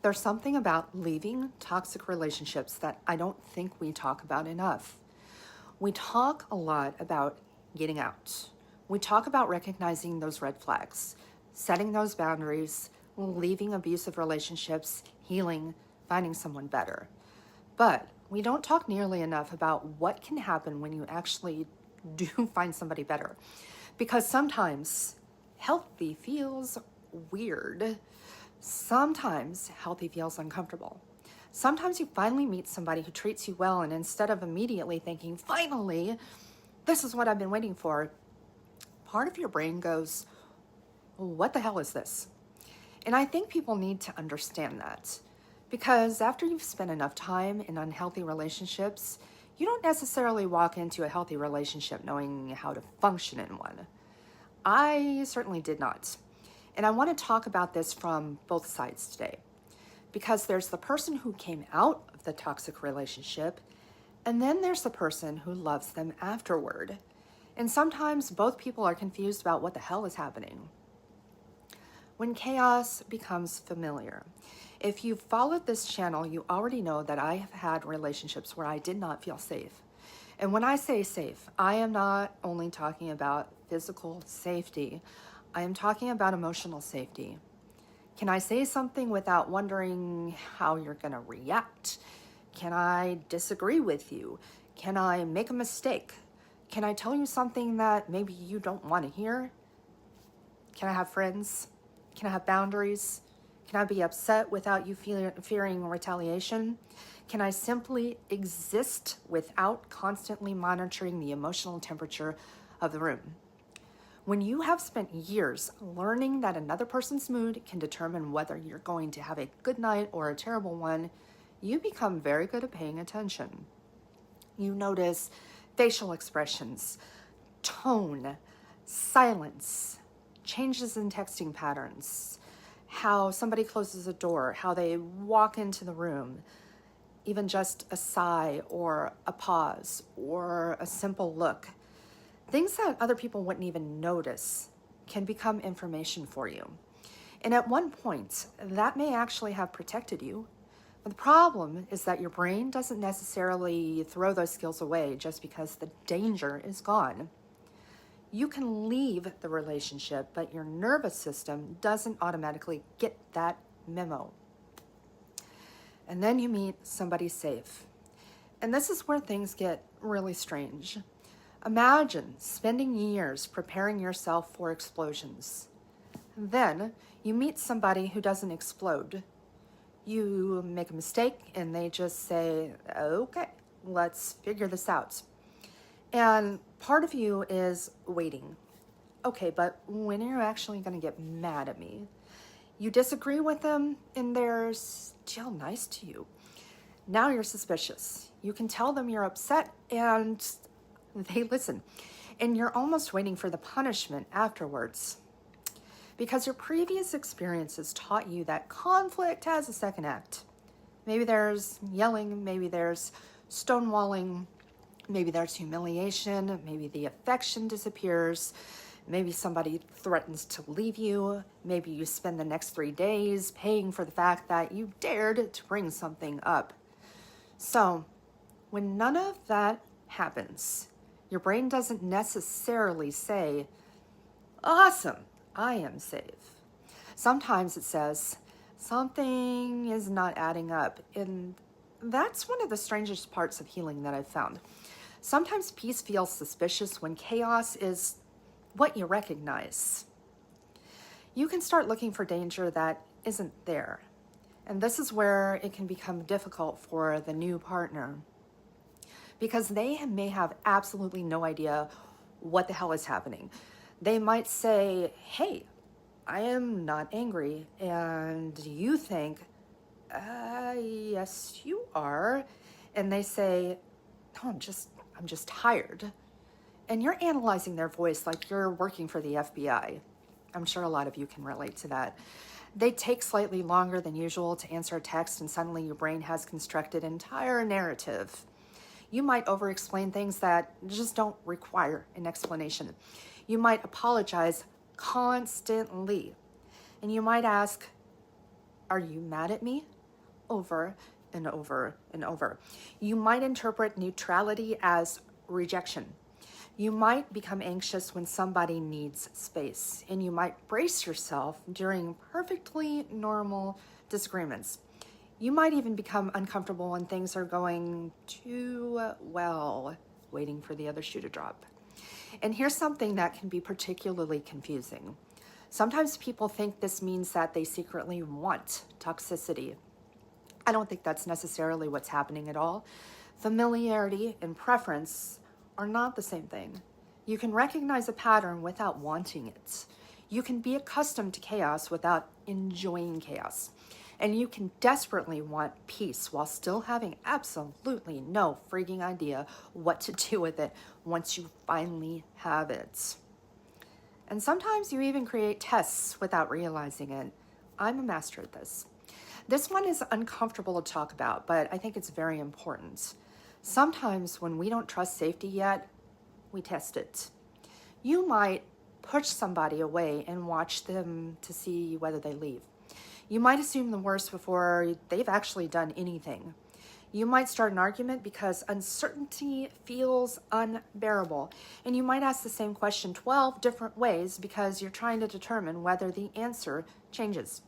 There's something about leaving toxic relationships that I don't think we talk about enough. We talk a lot about getting out. We talk about recognizing those red flags, setting those boundaries, leaving abusive relationships, healing, finding someone better. But we don't talk nearly enough about what can happen when you actually do find somebody better. Because sometimes healthy feels weird. Sometimes healthy feels uncomfortable. Sometimes you finally meet somebody who treats you well, and instead of immediately thinking, finally, this is what I've been waiting for, part of your brain goes, what the hell is this? And I think people need to understand that. Because after you've spent enough time in unhealthy relationships, you don't necessarily walk into a healthy relationship knowing how to function in one. I certainly did not. And I want to talk about this from both sides today. Because there's the person who came out of the toxic relationship, and then there's the person who loves them afterward. And sometimes both people are confused about what the hell is happening. When chaos becomes familiar. If you've followed this channel, you already know that I have had relationships where I did not feel safe. And when I say safe, I am not only talking about physical safety, I am talking about emotional safety. Can I say something without wondering how you're going to react? Can I disagree with you? Can I make a mistake? Can I tell you something that maybe you don't want to hear? Can I have friends? Can I have boundaries? Can I be upset without you fearing retaliation? Can I simply exist without constantly monitoring the emotional temperature of the room? When you have spent years learning that another person's mood can determine whether you're going to have a good night or a terrible one, you become very good at paying attention. You notice facial expressions, tone, silence, changes in texting patterns, how somebody closes a door, how they walk into the room, even just a sigh or a pause or a simple look. Things that other people wouldn't even notice can become information for you. And at one point, that may actually have protected you. But the problem is that your brain doesn't necessarily throw those skills away just because the danger is gone. You can leave the relationship, but your nervous system doesn't automatically get that memo. And then you meet somebody safe. And this is where things get really strange. Imagine spending years preparing yourself for explosions. Then you meet somebody who doesn't explode. You make a mistake and they just say, okay, let's figure this out. And part of you is waiting. Okay, but when are you actually going to get mad at me? You disagree with them and they're still nice to you. Now you're suspicious. You can tell them you're upset and they listen. And you're almost waiting for the punishment afterwards. Because your previous experiences taught you that conflict has a second act. Maybe there's yelling, maybe there's stonewalling, maybe there's humiliation, maybe the affection disappears, maybe somebody threatens to leave you, maybe you spend the next 3 days paying for the fact that you dared to bring something up. So, when none of that happens, your brain doesn't necessarily say, awesome, I am safe. Sometimes it says, something is not adding up. And that's one of the strangest parts of healing that I've found. Sometimes peace feels suspicious when chaos is what you recognize. You can start looking for danger that isn't there. And this is where it can become difficult for the new partner. Because they may have absolutely no idea what the hell is happening. They might say, hey, I am not angry. And you think, yes, you are. And they say, no, I'm just tired. And you're analyzing their voice like you're working for the FBI. I'm sure a lot of you can relate to that. They take slightly longer than usual to answer a text, and suddenly your brain has constructed an entire narrative. You might over-explain things that just don't require an explanation. You might apologize constantly. And you might ask, are you mad at me? over and over and over. You might interpret neutrality as rejection. You might become anxious when somebody needs space, and you might brace yourself during perfectly normal disagreements. You might even become uncomfortable when things are going too well, waiting for the other shoe to drop. And here's something that can be particularly confusing. Sometimes people think this means that they secretly want toxicity. I don't think that's necessarily what's happening at all. Familiarity and preference are not the same thing. You can recognize a pattern without wanting it. You can be accustomed to chaos without enjoying chaos. And you can desperately want peace while still having absolutely no freaking idea what to do with it once you finally have it. And sometimes you even create tests without realizing it. I'm a master at this. This one is uncomfortable to talk about, but I think it's very important. Sometimes when we don't trust safety yet, we test it. You might push somebody away and watch them to see whether they leave. You might assume the worst before they've actually done anything. You might start an argument because uncertainty feels unbearable. And you might ask the same question 12 different ways because you're trying to determine whether the answer changes.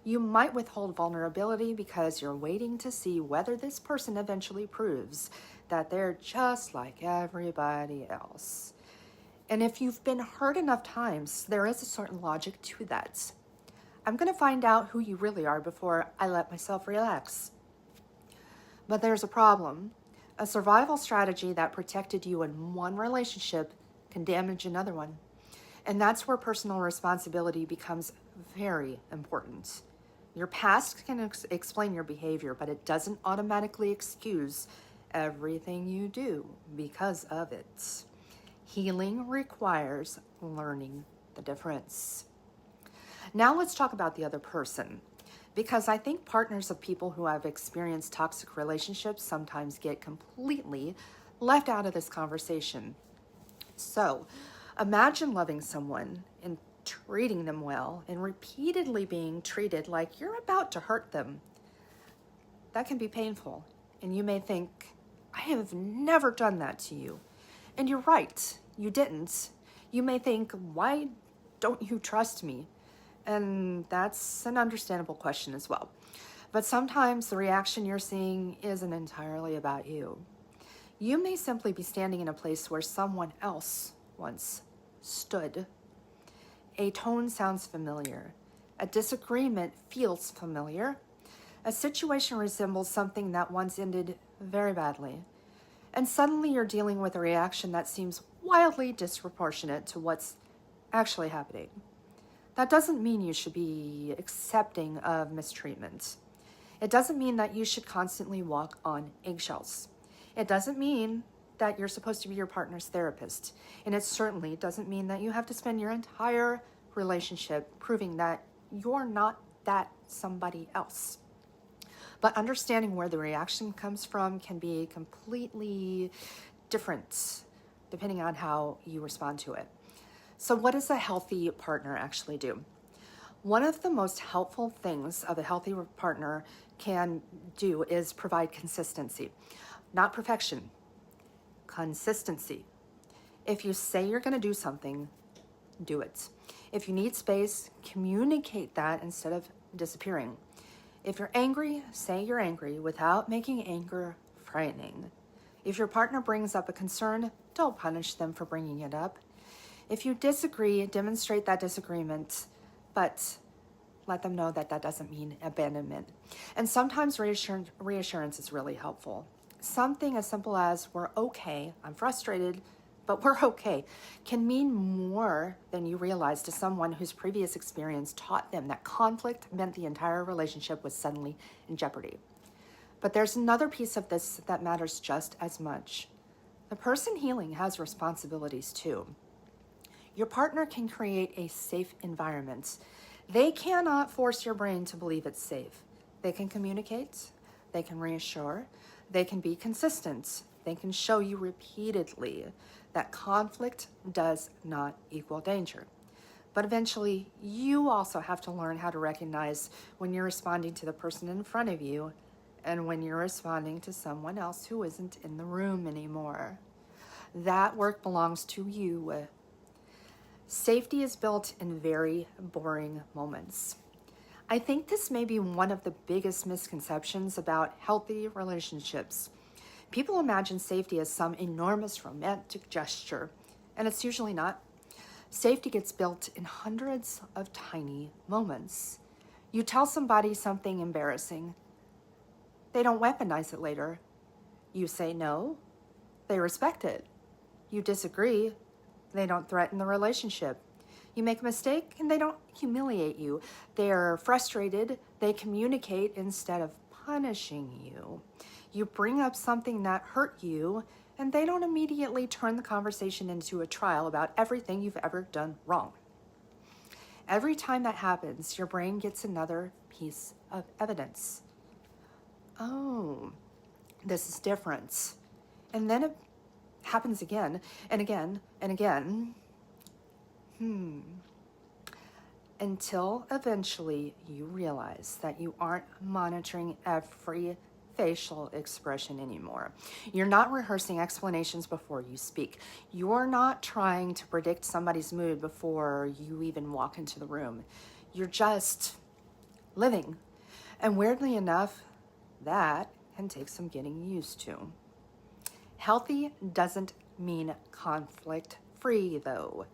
You might withhold vulnerability because you're waiting to see whether this person eventually proves that they're just like everybody else. And if you've been hurt enough times, there is a certain logic to that. I'm going to find out who you really are before I let myself relax. But there's a problem. A survival strategy that protected you in one relationship can damage another one. And that's where personal responsibility becomes very important. Your past can explain your behavior, but it doesn't automatically excuse everything you do because of it. Healing requires learning the difference. Now let's talk about the other person, because I think partners of people who have experienced toxic relationships sometimes get completely left out of this conversation. So imagine loving someone and treating them well and repeatedly being treated like you're about to hurt them. That can be painful, and you may think, I have never done that to you. And you're right, you didn't. You may think, why don't you trust me? And that's an understandable question as well. But sometimes the reaction you're seeing isn't entirely about you. You may simply be standing in a place where someone else once stood. A tone sounds familiar. A disagreement feels familiar. A situation resembles something that once ended very badly. And suddenly you're dealing with a reaction that seems wildly disproportionate to what's actually happening. That doesn't mean you should be accepting of mistreatment. It doesn't mean that you should constantly walk on eggshells. It doesn't mean that you're supposed to be your partner's therapist. And it certainly doesn't mean that you have to spend your entire relationship proving that you're not that somebody else. But understanding where the reaction comes from can be completely different depending on how you respond to it. So what does a healthy partner actually do? One of the most helpful things of a healthy partner can do is provide consistency, not perfection, consistency. If you say you're going to do something, do it. If you need space, communicate that instead of disappearing. If you're angry, say you're angry without making anger frightening. If your partner brings up a concern, don't punish them for bringing it up. If you disagree, demonstrate that disagreement, but let them know that that doesn't mean abandonment. And sometimes reassurance is really helpful. Something as simple as, we're okay, I'm frustrated, but we're okay, can mean more than you realize to someone whose previous experience taught them that conflict meant the entire relationship was suddenly in jeopardy. But there's another piece of this that matters just as much. The person healing has responsibilities too. Your partner can create a safe environment. They cannot force your brain to believe it's safe. They can communicate, they can reassure, they can be consistent, they can show you repeatedly that conflict does not equal danger. But eventually, you also have to learn how to recognize when you're responding to the person in front of you and when you're responding to someone else who isn't in the room anymore. That work belongs to you. Safety is built in very boring moments. I think this may be one of the biggest misconceptions about healthy relationships. People imagine safety as some enormous romantic gesture, and it's usually not. Safety gets built in hundreds of tiny moments. You tell somebody something embarrassing. They don't weaponize it later. You say no. They respect it. You disagree. They don't threaten the relationship. You make a mistake and they don't humiliate you. They are frustrated. They communicate instead of punishing you. You bring up something that hurt you and they don't immediately turn the conversation into a trial about everything you've ever done wrong. Every time that happens, your brain gets another piece of evidence. Oh, this is different. And then it happens again and again and again. Until eventually you realize that you aren't monitoring every facial expression anymore. You're not rehearsing explanations before you speak. You're not trying to predict somebody's mood before you even walk into the room. You're just living. And weirdly enough, that can take some getting used to. Healthy doesn't mean conflict-free, though.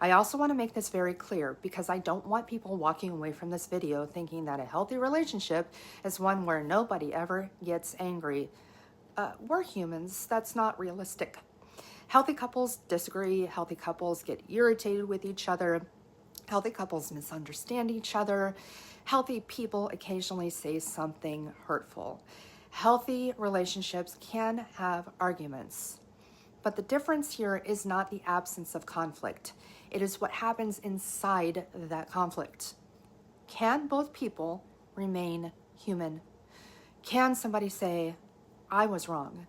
I also want to make this very clear because I don't want people walking away from this video thinking that a healthy relationship is one where nobody ever gets angry. We're humans. That's not realistic. Healthy couples disagree. Healthy couples get irritated with each other. Healthy couples misunderstand each other. Healthy people occasionally say something hurtful. Healthy relationships can have arguments. But the difference here is not the absence of conflict. It is what happens inside that conflict. Can both people remain human? Can somebody say, I was wrong?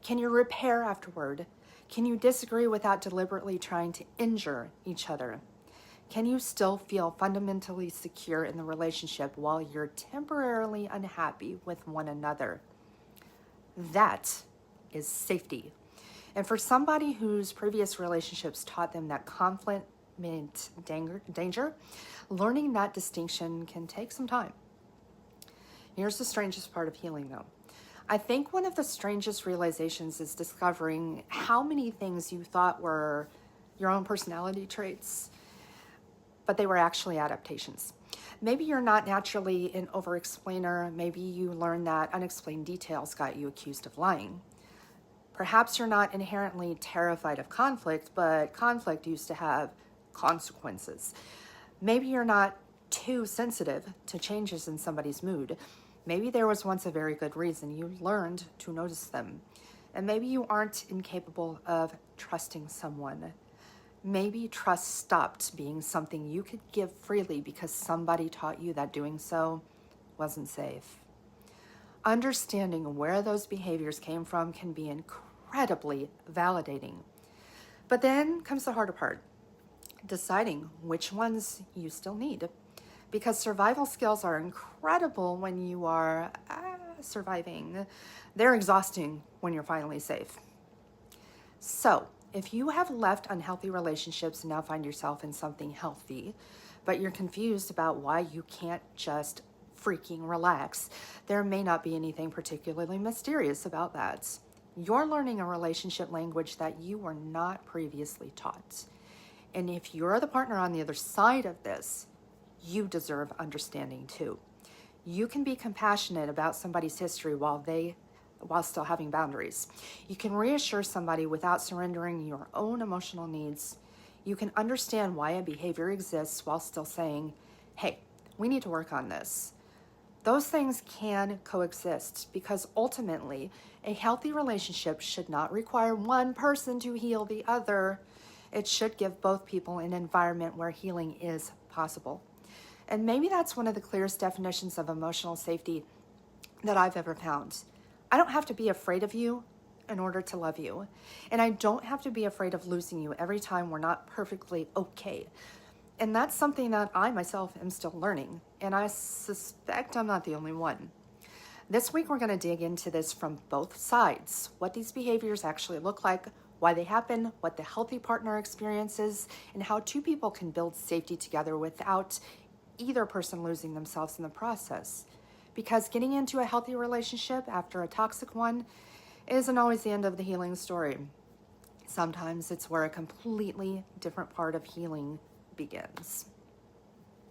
Can you repair afterward? Can you disagree without deliberately trying to injure each other? Can you still feel fundamentally secure in the relationship while you're temporarily unhappy with one another? That is safety. And for somebody whose previous relationships taught them that conflict meant danger, learning that distinction can take some time. Here's the strangest part of healing, though. I think one of the strangest realizations is discovering how many things you thought were your own personality traits, but they were actually adaptations. Maybe you're not naturally an over-explainer. Maybe you learned that unexplained details got you accused of lying. Perhaps you're not inherently terrified of conflict, but conflict used to have consequences. Maybe you're not too sensitive to changes in somebody's mood. Maybe there was once a very good reason you learned to notice them. And maybe you aren't incapable of trusting someone. Maybe trust stopped being something you could give freely because somebody taught you that doing so wasn't safe. Understanding where those behaviors came from can be incredibly validating. But then comes the harder part, deciding which ones you still need. Because survival skills are incredible when you are surviving. They're exhausting when you're finally safe. So, if you have left unhealthy relationships and now find yourself in something healthy, but you're confused about why you can't just freaking relax, there may not be anything particularly mysterious about that. You're learning a relationship language that you were not previously taught. And if you're the partner on the other side of this, you deserve understanding too. You can be compassionate about somebody's history while still having boundaries. You can reassure somebody without surrendering your own emotional needs. You can understand why a behavior exists while still saying, hey, we need to work on this. Those things can coexist because ultimately a healthy relationship should not require one person to heal the other. It should give both people an environment where healing is possible. And maybe that's one of the clearest definitions of emotional safety that I've ever found. I don't have to be afraid of you in order to love you. And I don't have to be afraid of losing you every time we're not perfectly okay. And that's something that I myself am still learning, and I suspect I'm not the only one. This week, we're going to dig into this from both sides, what these behaviors actually look like, why they happen, what the healthy partner experiences, and how two people can build safety together without either person losing themselves in the process. Because getting into a healthy relationship after a toxic one isn't always the end of the healing story. Sometimes it's where a completely different part of healing begins.